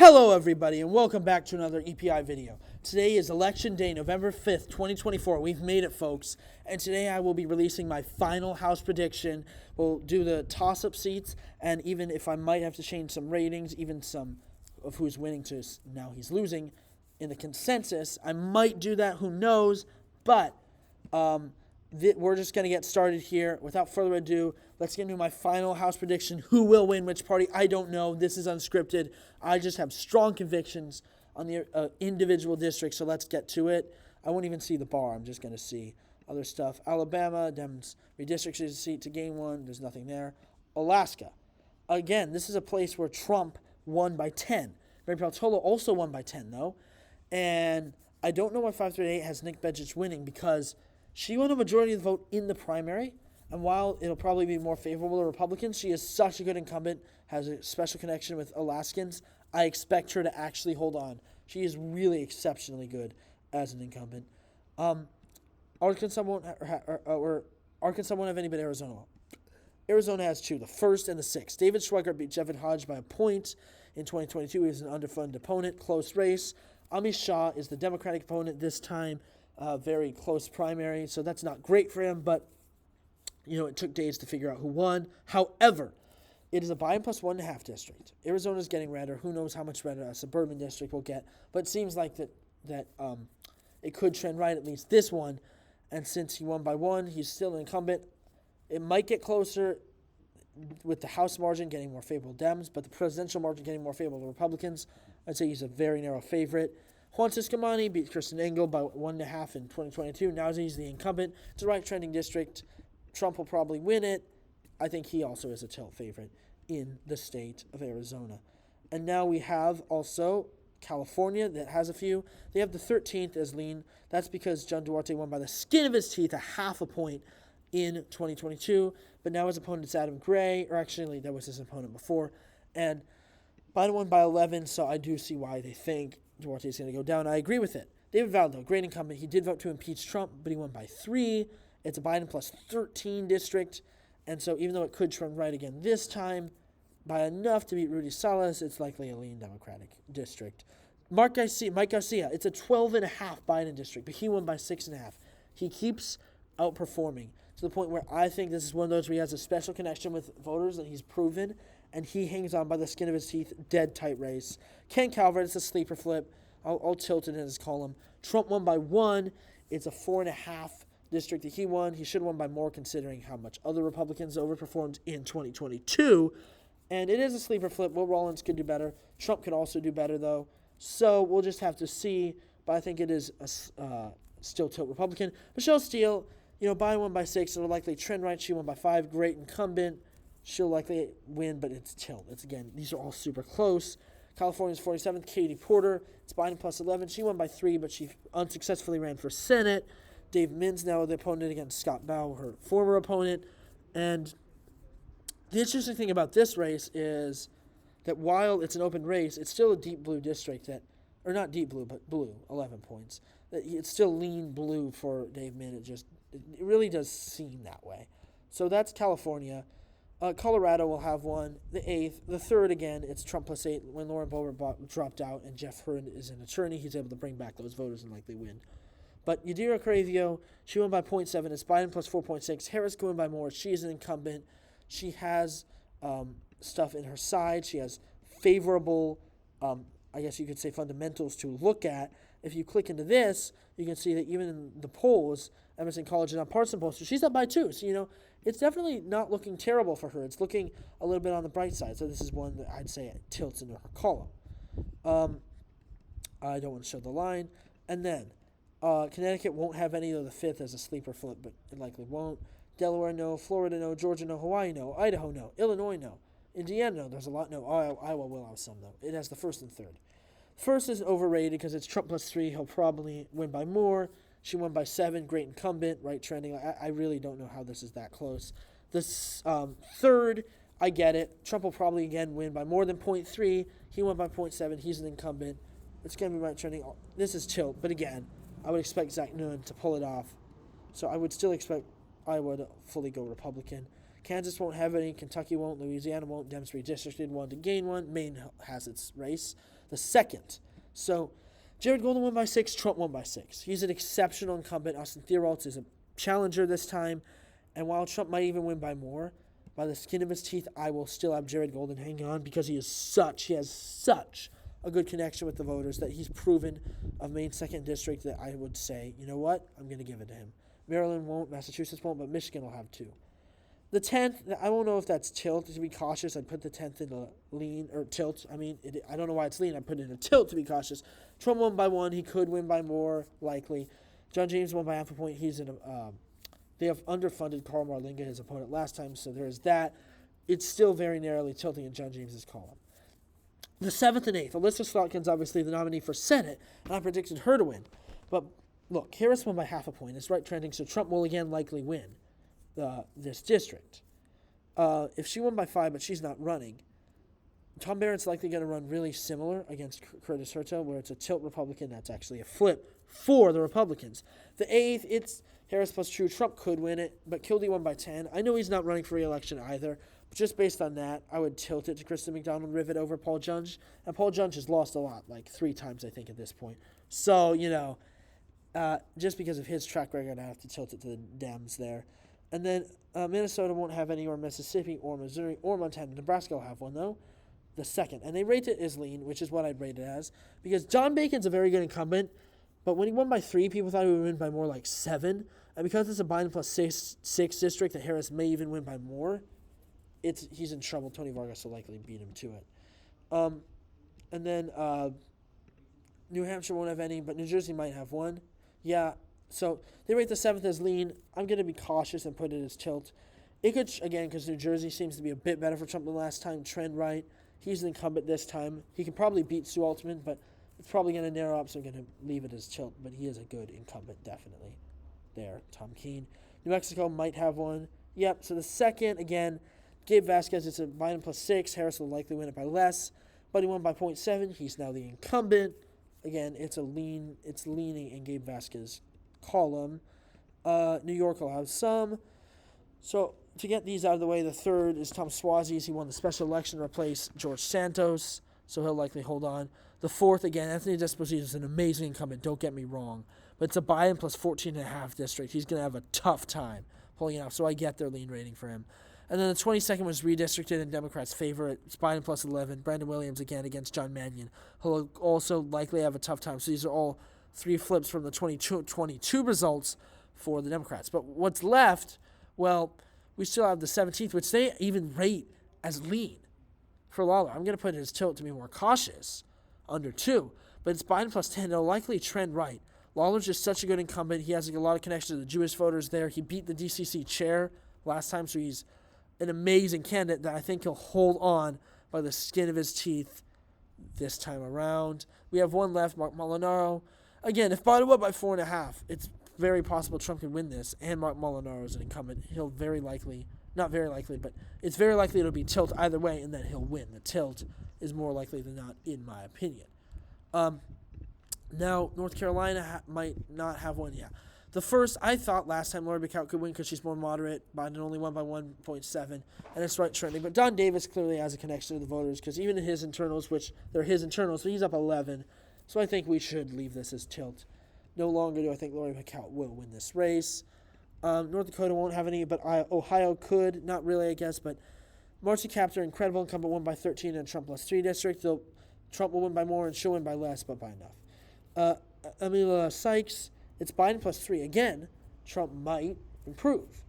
Hello everybody and welcome back to another EPI video. Today is election day, November 5th, 2024. We've made it, folks. And today I will be releasing my final House prediction. We'll do the toss-up seats, and even if I might have to change some ratings, even some of who's winning to now he's losing in the consensus, I might do that, who knows. But we're just going to get started here. Without further ado, let's get into my final House prediction. Who will win which party? I don't know. This is unscripted. I just have strong convictions on the individual districts, so let's get to it. I won't even see the bar. I'm just going to see other stuff. Alabama, Dems redistricted a seat to gain one. There's nothing there. Alaska. Again, this is a place where Trump won by 10. Mary Peltola also won by 10, though. And I don't know why 538 has Nick Begich winning, because she won a majority of the vote in the primary. And while it'll probably be more favorable to Republicans, she is such a good incumbent, has a special connection with Alaskans. I expect her to actually hold on. She is really exceptionally good as an incumbent. Arkansas won't have any, but Arizona will. Arizona has two, the 1st and the 6th. David Schweikart beat Jevin Hodge by a point in 2022. He was an underfunded opponent, close race. Amish Shah is the Democratic opponent this time, very close primary, so that's not great for him, but it took days to figure out who won. However, it is a Biden plus 1.5 district. Arizona's getting redder. Who knows how much redder a suburban district will get, but it seems like that it could trend right, at least this one. And since he won by 1, he's still an incumbent. It might get closer with the House margin getting more favorable Dems, but the presidential margin getting more favorable to Republicans. I'd say he's a very narrow favorite. Juan Ciscomani beat Kristen Engel by 1.5 in 2022. Now he's the incumbent. It's the right trending district. Trump will probably win it. I think he also is a tilt favorite in the state of Arizona. And now we have also California that has a few. They have the 13th as lean. That's because John Duarte won by the skin of his teeth, a half a point in 2022. But now his opponent is Adam Gray, or actually that was his opponent before. And Biden won by 11, so I do see why they think Duarte is going to go down. I agree with it. David Valdo, great incumbent. He did vote to impeach Trump, but he won by 3. It's a Biden plus 13 district. And so even though it could trend right again this time, by enough to beat Rudy Salas, it's likely a lean Democratic district. Mike Garcia, it's a 12.5 Biden district, but he won by 6.5. He keeps outperforming to the point where I think this is one of those where he has a special connection with voters that he's proven, and he hangs on by the skin of his teeth. Dead tight race. Ken Calvert, it's a sleeper flip. I'll tilt it in his column. Trump won by 1. It's a 4.5 district that he won. He should have won by more considering how much other Republicans overperformed in 2022. And it is a sleeper flip. Will Rollins could do better. Trump could also do better, though. So we'll just have to see. But I think it is a still tilt Republican. Michelle Steele, Biden won by 6. It'll likely trend right. She won by 5. Great incumbent. She'll likely win, but it's tilt. These are all super close. California's 47th, Katie Porter. It's Biden plus 11. She won by 3, but she unsuccessfully ran for Senate. Dave Mins now the opponent against Scott Bauer, her former opponent. And the interesting thing about this race is that while it's an open race, it's still a deep blue district or not deep blue, but blue, 11 points. It's still lean blue for Dave Min. It really does seem that way. So that's California. Colorado will have one, the 8th. The 3rd, again, it's Trump plus 8 when Lauren Boebert dropped out and Jeff Hurd is an attorney. He's able to bring back those voters and likely win. But Yadira Cravio, she won by 0.7. It's Biden plus 4.6. Harris can win by more. She's an incumbent. She has stuff in her side. She has favorable, I guess you could say, fundamentals to look at. If you click into this, you can see that even in the polls, Emerson College is on partisan polls, so she's up by 2. So, it's definitely not looking terrible for her. It's looking a little bit on the bright side. So this is one that I'd say tilts into her column. I don't want to show the line. And then Connecticut won't have any of the 5th as a sleeper flip, but it likely won't. Delaware, no. Florida, no. Georgia, no. Hawaii, no. Idaho, no. Illinois, no. Indiana, no. There's a lot, no. Iowa will have some, though. It has the 1st and 3rd. First is overrated because it's Trump plus 3. He'll probably win by more. She won by 7. Great incumbent, right trending. I really don't know how this is that close. This 3rd, I get it. Trump will probably, again, win by more than 0.3. He won by 0.7. He's an incumbent. It's going to be right trending. This is tilt, but again, I would expect Zach Nunn to pull it off. So I would still expect Iowa to fully go Republican. Kansas won't have any. Kentucky won't. Louisiana won't. Dems redistricted one to gain one. Maine has its race. the 2nd. So Jared Golden won by 6, Trump won by 6. He's an exceptional incumbent. Austin Theroux is a challenger this time. And while Trump might even win by more, by the skin of his teeth, I will still have Jared Golden hang on because he has such a good connection with the voters that he's proven of Maine's 2nd district that I would say, you know what, I'm going to give it to him. Maryland won't, Massachusetts won't, but Michigan will have 2. The 10th, I don't know if that's tilt. To be cautious, I'd put the 10th in a lean, or tilt. I don't know why it's lean. I put it in a tilt to be cautious. Trump won by 1. He could win by more, likely. John James won by half a point. He's in a, they have underfunded Carl Marlinga, his opponent, last time, so there is that. It's still very narrowly tilting in John James's column. The 7th and 8th, Alyssa Slotkin's obviously the nominee for Senate, and I predicted her to win. But look, Harris won by half a point. It's right trending, so Trump will again likely win this district. If she won by 5, but she's not running, Tom Barrett's likely going to run really similar against Curtis Herta, where it's a tilt Republican. That's actually a flip for the Republicans. The 8th, it's Harris plus True. Trump could win it, but Kildee won by 10. I know he's not running for re-election either, but just based on that, I would tilt it to Kristen McDonald-Rivet over Paul Judge. And Paul Judge has lost a lot, like 3 times, I think, at this point. So, just because of his track record, I have to tilt it to the Dems there. And then Minnesota won't have any, or Mississippi, or Missouri, or Montana. Nebraska will have one, though, the 2nd. And they rate it as lean, which is what I'd rate it as, because John Bacon's a very good incumbent, but when he won by 3, people thought he would win by more, like 7. And because it's a Biden plus 6 district that Harris may even win by more, he's in trouble. Tony Vargas will likely beat him to it. And then New Hampshire won't have any, but New Jersey might have one. Yeah, so they rate the 7th as lean. I'm going to be cautious and put it as tilt. It could, again, because New Jersey seems to be a bit better for Trump than last time, trend right. He's an incumbent this time. He can probably beat Sue Altman, but it's probably going to narrow up, so I'm going to leave it as tilt. But he is a good incumbent, definitely. There, Tom Keene. New Mexico might have one. Yep, so the 2nd, again, Gabe Vasquez, it's a Biden plus 6. Harris will likely win it by less. But he won by 0.7. He's now the incumbent. Again, it's leaning in Gabe Vasquez's column. New York will have some. So to get these out of the way, the 3rd is Tom Suozzi's. He won the special election to replace George Santos, so he'll likely hold on. The 4th, again, Anthony Desposito is an amazing incumbent, don't get me wrong. But it's a Biden plus 14.5 district. He's going to have a tough time pulling it off, so I get their lean rating for him. And then the 22nd was redistricted in Democrats' favor. It's Biden plus 11. Brandon Williams again against John Mannion. He'll also likely have a tough time. So these are all 3 flips from the 2022 results for the Democrats. But what's left, well, we still have the 17th, which they even rate as lean for Lawler. I'm going to put it as tilt to be more cautious, under 2. But it's Biden plus 10. It'll likely trend right. Lawler's just such a good incumbent. He has a lot of connection to the Jewish voters there. He beat the DCC chair last time, so he's an amazing candidate that I think he'll hold on by the skin of his teeth this time around. We have one left, Mark Molinaro. Again, if Biden won by 4.5, it's very possible Trump could win this, and Mark Molinaro is an incumbent. He'll very likely, not very likely, but it's very likely it'll be tilt either way, and that he'll win. The tilt is more likely than not, in my opinion. Now, North Carolina might not have one yet. The 1st, I thought last time Lori Bacall could win because she's more moderate. Biden only won by 1.7, and it's right trending. But Don Davis clearly has a connection to the voters because even in his internals, which they're his internals, so he's up 11. So I think we should leave this as tilt. No longer do I think Lori Bacall will win this race. North Dakota won't have any, but Ohio could. Not really, I guess, but Marcy Kaptur, incredible incumbent, won by 13 in Trump plus 3 district. Though Trump will win by more and she'll win by less, but by enough. Amelia Sykes, it's Biden plus 3. Again, Trump might improve.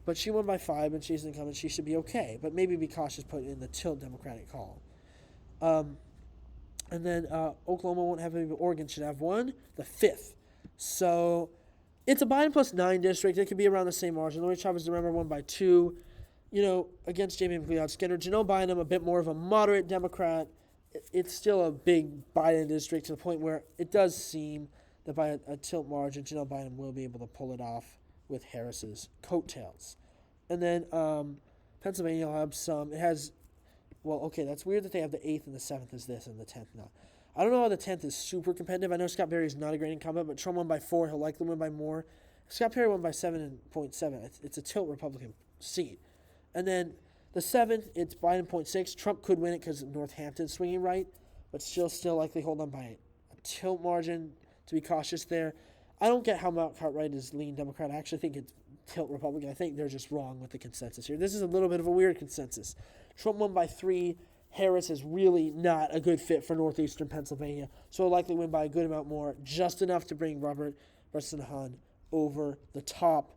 But she won by 5, and she's an incumbent. She should be okay. But maybe be cautious, put in the tilt Democratic column. And then Oklahoma won't have any, but Oregon should have one, the 5th. So it's a Biden plus 9 district. It could be around the same margin. Lori Chavez, remember, won by 2. Against Jamie McLeod-Skinner. Janelle Bynum, a bit more of a moderate Democrat. It's still a big Biden district to the point where it does seem that by a tilt margin, Janelle Bynum will be able to pull it off with Harris's coattails. And then Pennsylvania will have some. It has, that's weird that they have the 8th and the 7th as this and the 10th not. I don't know how the 10th is super competitive. I know Scott Perry is not a great incumbent, but Trump won by 4. He'll likely win by more. Scott Perry won by 7.7. It's a tilt Republican seat. And then the 7th, it's Biden 0.6. Trump could win it because Northampton's swinging right. but still likely hold on by a tilt margin to be cautious there. I don't get how Matt Cartwright is lean Democrat. I actually think it's tilt Republican. I think they're just wrong with the consensus here. This is a little bit of a weird consensus. Trump won by 3. Harris is really not a good fit for northeastern Pennsylvania, so will likely win by a good amount more, just enough to bring Robert Bresnahan over the top.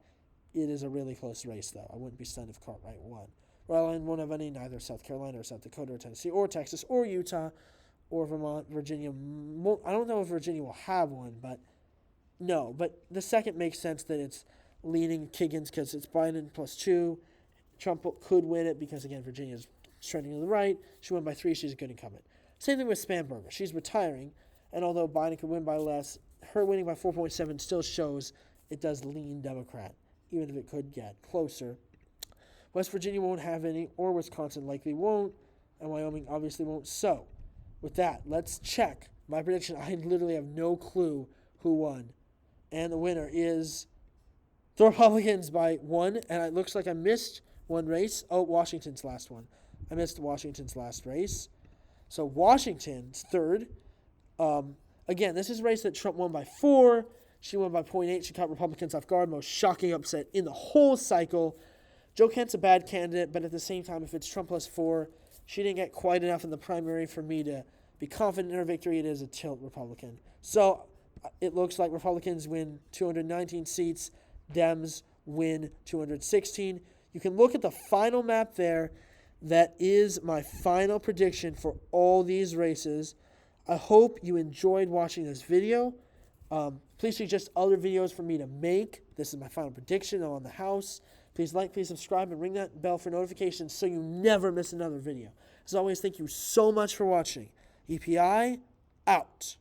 It is a really close race, though. I wouldn't be stunned if Cartwright won. Rhode Island won't have any, neither South Carolina or South Dakota or Tennessee or Texas or Utah or Vermont. Virginia, I don't know if Virginia will have one, but no. But the second makes sense that it's leaning Kiggins because it's Biden +2. Trump could win it because, again, Virginia's trending to the right. She won by 3. She's a good incumbent. Same thing with Spanberger. She's retiring, and although Biden could win by less, her winning by 4.7 still shows it does lean Democrat, even if it could get closer. West Virginia won't have any, or Wisconsin likely won't, and Wyoming obviously won't. So, with that, let's check my prediction. I literally have no clue who won. And the winner is the Republicans by 1, and it looks like I missed one race. Oh, Washington's last one. I missed Washington's last race. So Washington's third. Again, this is a race that Trump won by 4. She won by 0.8. She caught Republicans off guard. Most shocking upset in the whole cycle. Joe Kent's a bad candidate, but at the same time, if it's Trump +4, she didn't get quite enough in the primary for me to be confident in her victory. It is a tilt Republican. So it looks like Republicans win 219 seats. Dems win 216. You can look at the final map there. That is my final prediction for all these races. I hope you enjoyed watching this video. Please suggest other videos for me to make. This is my final prediction on the House. Please like, please subscribe, and ring that bell for notifications so you never miss another video. As always, thank you so much for watching. EPI, out.